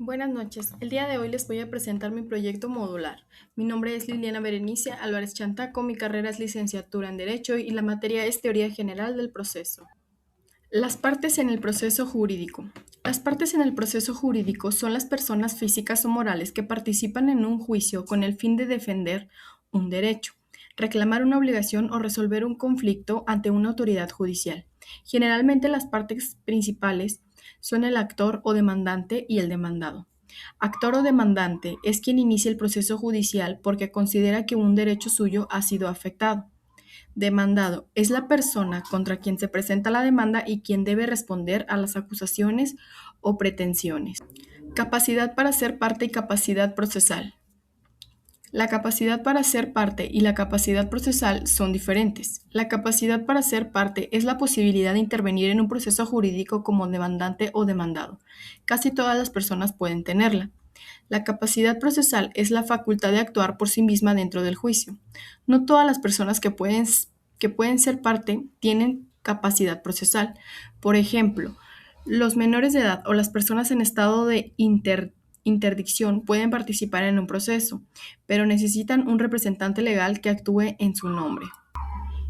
Buenas noches. El día de hoy les voy a presentar mi proyecto modular. Mi nombre es Liliana Berenice Álvarez Chantaco, mi carrera es licenciatura en Derecho y la materia es Teoría General del Proceso. Las partes en el proceso jurídico. Las partes en el proceso jurídico son las personas físicas o morales que participan en un juicio con el fin de defender un derecho, reclamar una obligación o resolver un conflicto ante una autoridad judicial. Generalmente las partes principales son el actor o demandante y el demandado. Actor o demandante es quien inicia el proceso judicial porque considera que un derecho suyo ha sido afectado. Demandado es la persona contra quien se presenta la demanda y quien debe responder a las acusaciones o pretensiones. Capacidad para ser parte y capacidad procesal. La capacidad para ser parte y la capacidad procesal son diferentes. La capacidad para ser parte es la posibilidad de intervenir en un proceso jurídico como demandante o demandado. Casi todas las personas pueden tenerla. La capacidad procesal es la facultad de actuar por sí misma dentro del juicio. No todas las personas que pueden ser parte tienen capacidad procesal. Por ejemplo, los menores de edad o las personas en estado de interdicción pueden participar en un proceso, pero necesitan un representante legal que actúe en su nombre.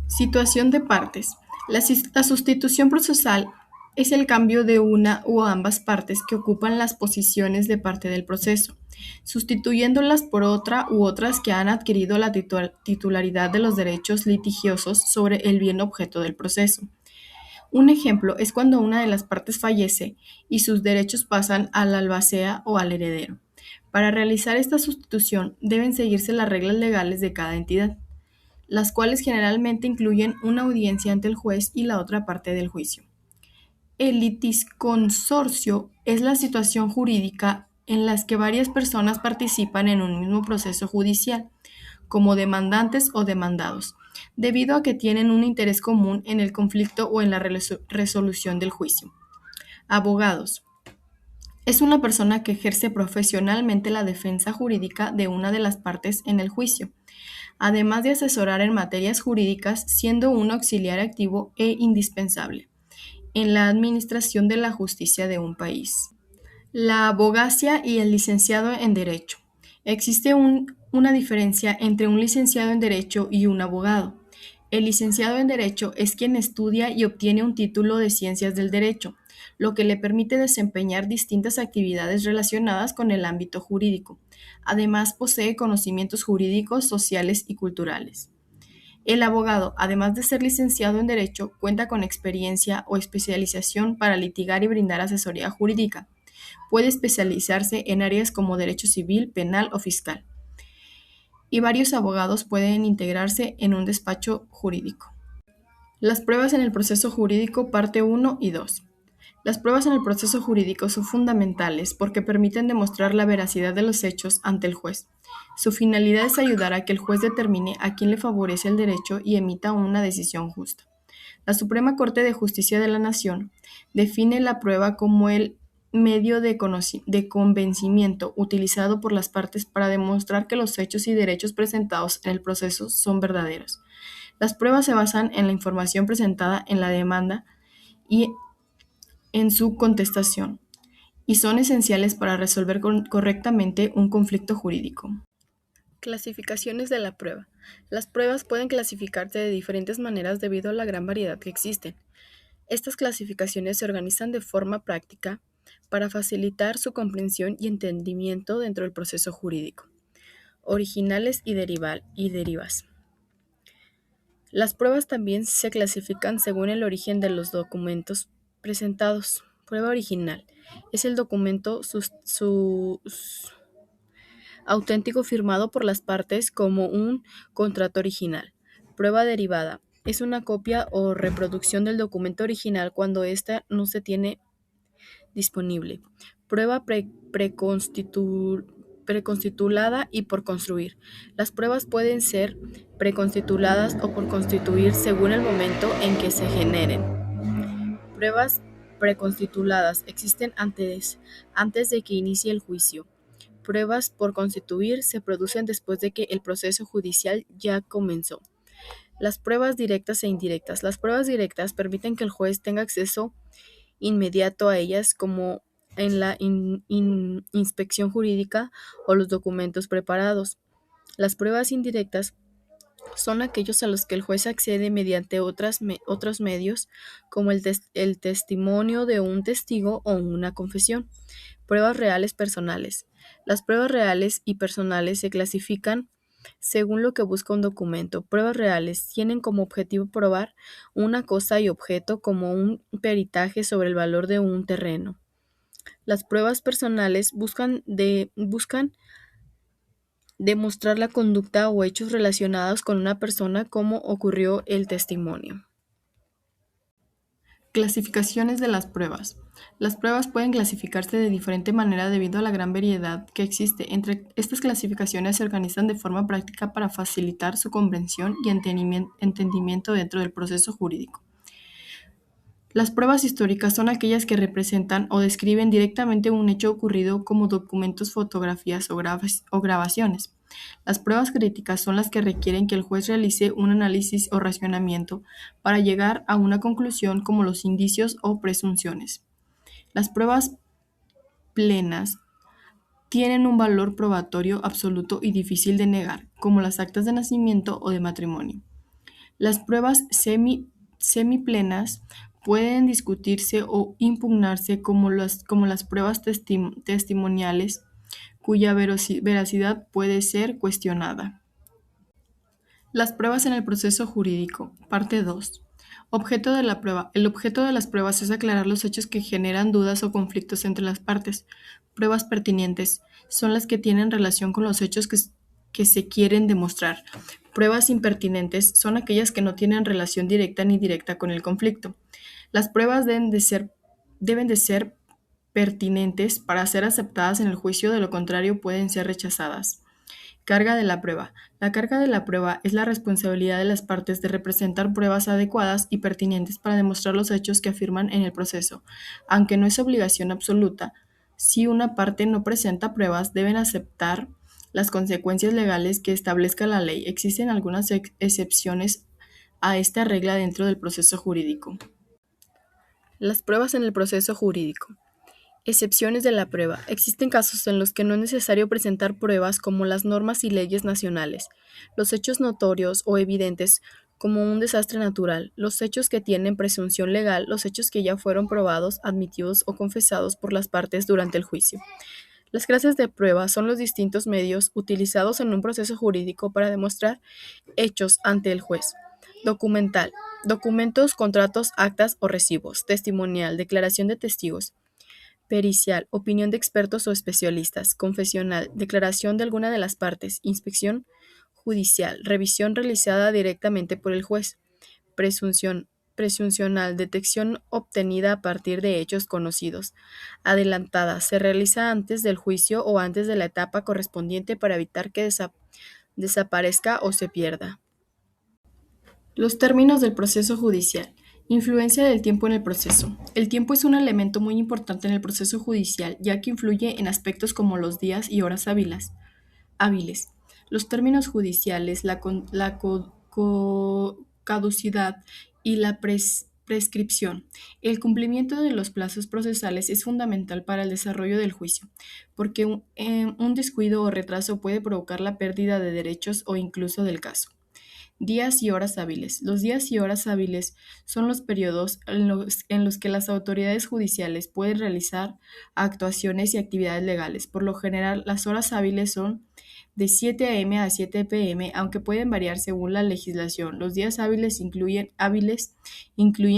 Situación de partes. La sustitución procesal es el cambio de una u ambas partes que ocupan las posiciones de parte del proceso, sustituyéndolas por otra u otras que han adquirido la titularidad de los derechos litigiosos sobre el bien objeto del proceso. Un ejemplo es cuando una de las partes fallece y sus derechos pasan al albacea o al heredero. Para realizar esta sustitución deben seguirse las reglas legales de cada entidad, las cuales generalmente incluyen una audiencia ante el juez y la otra parte del juicio. El litisconsorcio es la situación jurídica en la que varias personas participan en un mismo proceso judicial, como demandantes o demandados, debido a que tienen un interés común en el conflicto o en la resolución del juicio. Abogados. Es una persona que ejerce profesionalmente la defensa jurídica de una de las partes en el juicio, además de asesorar en materias jurídicas, siendo un auxiliar activo e indispensable en la administración de la justicia de un país. La abogacía y el licenciado en Derecho. Existe una diferencia entre un licenciado en Derecho y un abogado. El licenciado en Derecho es quien estudia y obtiene un título de Ciencias del Derecho, lo que le permite desempeñar distintas actividades relacionadas con el ámbito jurídico. Además, posee conocimientos jurídicos, sociales y culturales. El abogado, además de ser licenciado en Derecho, cuenta con experiencia o especialización para litigar y brindar asesoría jurídica. Puede especializarse en áreas como derecho civil, penal o fiscal. Y varios abogados pueden integrarse en un despacho jurídico. Las pruebas en el proceso jurídico, parte 1 y 2. Las pruebas en el proceso jurídico son fundamentales porque permiten demostrar la veracidad de los hechos ante el juez. Su finalidad es ayudar a que el juez determine a quién le favorece el derecho y emita una decisión justa. La Suprema Corte de Justicia de la Nación define la prueba como el medio de convencimiento utilizado por las partes para demostrar que los hechos y derechos presentados en el proceso son verdaderos. Las pruebas se basan en la información presentada en la demanda y en su contestación, y son esenciales para resolver correctamente un conflicto jurídico. Clasificaciones de la prueba. Las pruebas pueden clasificarse de diferentes maneras debido a la gran variedad que existen. Estas clasificaciones se organizan de forma práctica para facilitar su comprensión y entendimiento dentro del proceso jurídico. Originales y derivas. Las pruebas también se clasifican según el origen de los documentos presentados. Prueba original es el documento auténtico firmado por las partes como un contrato original. Prueba derivada es una copia o reproducción del documento original cuando ésta no se tiene disponible. Prueba preconstitulada y por construir. Las pruebas pueden ser preconstituladas o por constituir según el momento en que se generen. Pruebas preconstituladas existen antes de que inicie el juicio. Pruebas por constituir se producen después de que el proceso judicial ya comenzó. Las pruebas directas e indirectas. Las pruebas directas permiten que el juez tenga acceso inmediato a ellas como inspección jurídica o los documentos preparados. Las pruebas indirectas son aquellos a los que el juez accede mediante otros medios, como el testimonio de un testigo o una confesión. Pruebas reales personales. Las pruebas reales y personales se clasifican según lo que busca un documento. Pruebas reales tienen como objetivo probar una cosa y objeto, como un peritaje sobre el valor de un terreno. Las pruebas personales buscan demostrar la conducta o hechos relacionados con una persona, como ocurrió el testimonio. Clasificaciones de las pruebas. Las pruebas pueden clasificarse de diferente manera debido a la gran variedad que existe. Entre estas clasificaciones se organizan de forma práctica para facilitar su comprensión y entendimiento dentro del proceso jurídico. Las pruebas históricas son aquellas que representan o describen directamente un hecho ocurrido, como documentos, fotografías o grabaciones. Las pruebas críticas son las que requieren que el juez realice un análisis o racionamiento para llegar a una conclusión, como los indicios o presunciones. Las pruebas plenas tienen un valor probatorio absoluto y difícil de negar, como las actas de nacimiento o de matrimonio. Las pruebas semiplenas pueden discutirse o impugnarse, como las pruebas testimoniales, cuya veracidad puede ser cuestionada. Las pruebas en el proceso jurídico. Parte 2. Objeto de la prueba. El objeto de las pruebas es aclarar los hechos que generan dudas o conflictos entre las partes. Pruebas pertinentes son las que tienen relación con los hechos que se quieren demostrar. Pruebas impertinentes son aquellas que no tienen relación directa ni directa con el conflicto. Las pruebas deben de ser pertinentes para ser aceptadas en el juicio, de lo contrario pueden ser rechazadas. Carga de la prueba. La carga de la prueba es la responsabilidad de las partes de representar pruebas adecuadas y pertinentes para demostrar los hechos que afirman en el proceso. Aunque no es obligación absoluta, si una parte no presenta pruebas, deben aceptar las consecuencias legales que establezca la ley. Existen algunas excepciones a esta regla dentro del proceso jurídico. Las pruebas en el proceso jurídico. Excepciones de la prueba. Existen casos en los que no es necesario presentar pruebas, como las normas y leyes nacionales, los hechos notorios o evidentes, como un desastre natural, los hechos que tienen presunción legal, los hechos que ya fueron probados, admitidos o confesados por las partes durante el juicio. Las clases de prueba son los distintos medios utilizados en un proceso jurídico para demostrar hechos ante el juez. Documental. Documentos, contratos, actas o recibos. Testimonial. Declaración de testigos. Pericial, opinión de expertos o especialistas. Confesional, declaración de alguna de las partes. Inspección judicial, revisión realizada directamente por el juez. Presuncional, detección obtenida a partir de hechos conocidos. Adelantada, se realiza antes del juicio o antes de la etapa correspondiente para evitar que desaparezca o se pierda. Los términos del proceso judicial. Influencia del tiempo en el proceso. El tiempo es un elemento muy importante en el proceso judicial, ya que influye en aspectos como los días y horas hábiles. Los términos judiciales, caducidad y la prescripción. El cumplimiento de los plazos procesales es fundamental para el desarrollo del juicio, porque un descuido o retraso puede provocar la pérdida de derechos o incluso del caso. Días y horas hábiles. Los días y horas hábiles son los periodos en los que las autoridades judiciales pueden realizar actuaciones y actividades legales. Por lo general, las horas hábiles son de 7 a.m. a 7 p.m., aunque pueden variar según la legislación. Los días hábiles incluyen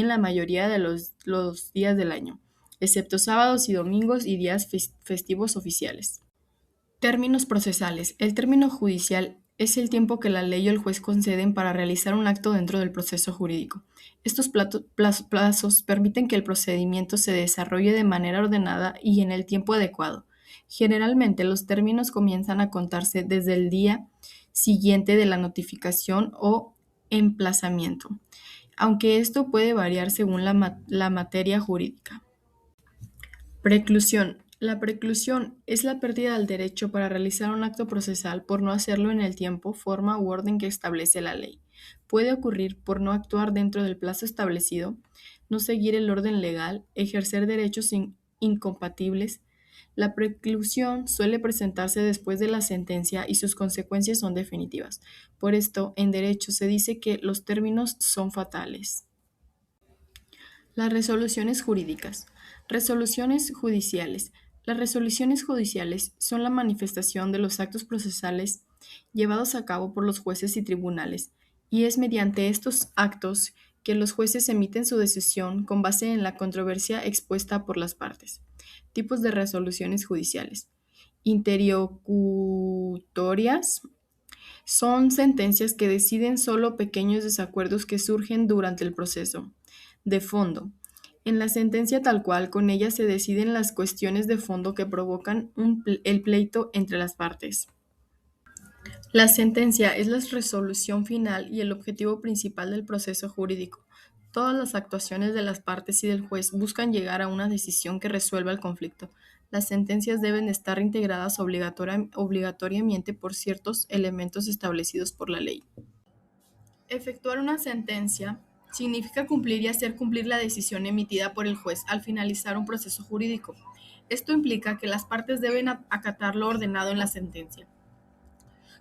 la mayoría de los días del año, excepto sábados y domingos y días festivos oficiales. Términos procesales. El término judicial es el tiempo que la ley o el juez conceden para realizar un acto dentro del proceso jurídico. Estos plazos permiten que el procedimiento se desarrolle de manera ordenada y en el tiempo adecuado. Generalmente, los términos comienzan a contarse desde el día siguiente de la notificación o emplazamiento, aunque esto puede variar según la materia jurídica. Preclusión. La preclusión es la pérdida del derecho para realizar un acto procesal por no hacerlo en el tiempo, forma u orden que establece la ley. Puede ocurrir por no actuar dentro del plazo establecido, no seguir el orden legal, ejercer derechos incompatibles. La preclusión suele presentarse después de la sentencia y sus consecuencias son definitivas. Por esto, en derecho se dice que los términos son fatales. Las resoluciones jurídicas. Resoluciones judiciales. Las resoluciones judiciales son la manifestación de los actos procesales llevados a cabo por los jueces y tribunales, y es mediante estos actos que los jueces emiten su decisión con base en la controversia expuesta por las partes. Tipos de resoluciones judiciales. Interlocutorias son sentencias que deciden solo pequeños desacuerdos que surgen durante el proceso. De fondo. En la sentencia tal cual, con ella se deciden las cuestiones de fondo que provocan el pleito entre las partes. La sentencia es la resolución final y el objetivo principal del proceso jurídico. Todas las actuaciones de las partes y del juez buscan llegar a una decisión que resuelva el conflicto. Las sentencias deben estar integradas obligatoriamente por ciertos elementos establecidos por la ley. Efectuar una sentencia significa cumplir y hacer cumplir la decisión emitida por el juez al finalizar un proceso jurídico. Esto implica que las partes deben acatar lo ordenado en la sentencia,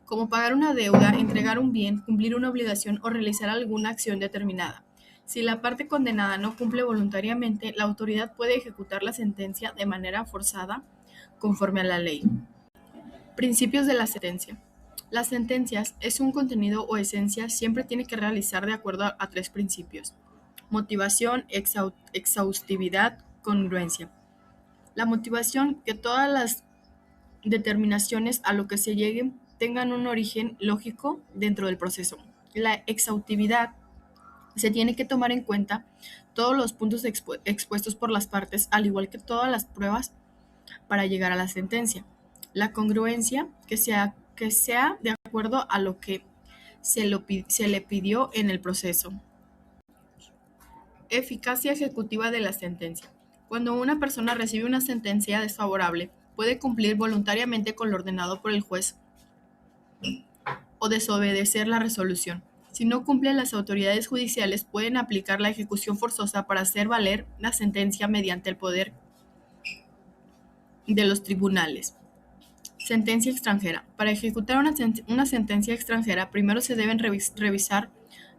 como pagar una deuda, entregar un bien, cumplir una obligación o realizar alguna acción determinada. Si la parte condenada no cumple voluntariamente, la autoridad puede ejecutar la sentencia de manera forzada conforme a la ley. Principios de la sentencia. Las sentencias es un contenido o esencia siempre tiene que realizar de acuerdo a tres principios: motivación, exhaustividad, congruencia. La motivación, que todas las determinaciones a lo que se lleguen tengan un origen lógico dentro del proceso. La exhaustividad, se tiene que tomar en cuenta todos los puntos expuestos por las partes, al igual que todas las pruebas para llegar a la sentencia. La congruencia, que sea de acuerdo a lo que se le pidió en el proceso. Eficacia ejecutiva de la sentencia. Cuando una persona recibe una sentencia desfavorable, puede cumplir voluntariamente con lo ordenado por el juez o desobedecer la resolución. Si no cumple, las autoridades judiciales pueden aplicar la ejecución forzosa para hacer valer la sentencia mediante el poder de los tribunales. Sentencia extranjera. Para ejecutar una sentencia extranjera, primero se deben revisar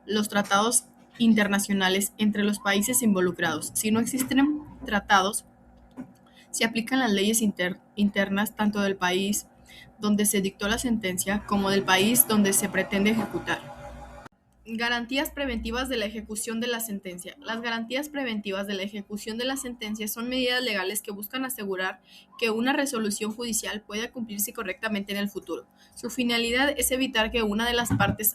los tratados internacionales entre los países involucrados. Si no existen tratados, se aplican las leyes internas tanto del país donde se dictó la sentencia como del país donde se pretende ejecutar. Garantías preventivas de la ejecución de la sentencia. Las garantías preventivas de la ejecución de la sentencia son medidas legales que buscan asegurar que una resolución judicial pueda cumplirse correctamente en el futuro. Su finalidad es evitar que una de las partes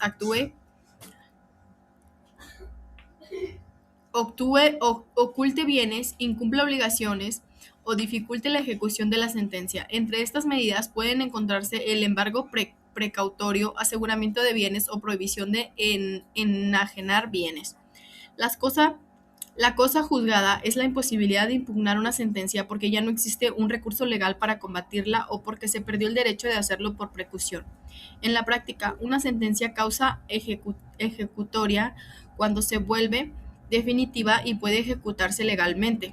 oculte bienes, incumpla obligaciones o dificulte la ejecución de la sentencia. Entre estas medidas pueden encontrarse el embargo precautorio, aseguramiento de bienes o prohibición de enajenar bienes. La cosa juzgada es la imposibilidad de impugnar una sentencia porque ya no existe un recurso legal para combatirla o porque se perdió el derecho de hacerlo por preclusión. En la práctica, una sentencia causa ejecutoria cuando se vuelve definitiva y puede ejecutarse legalmente.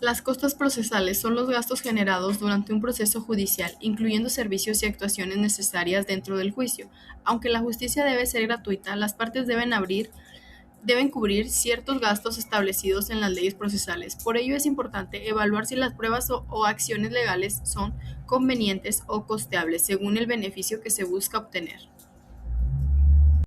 Las costas procesales son los gastos generados durante un proceso judicial, incluyendo servicios y actuaciones necesarias dentro del juicio. Aunque la justicia debe ser gratuita, las partes deben cubrir ciertos gastos establecidos en las leyes procesales. Por ello es importante evaluar si las pruebas o acciones legales son convenientes o costeables según el beneficio que se busca obtener.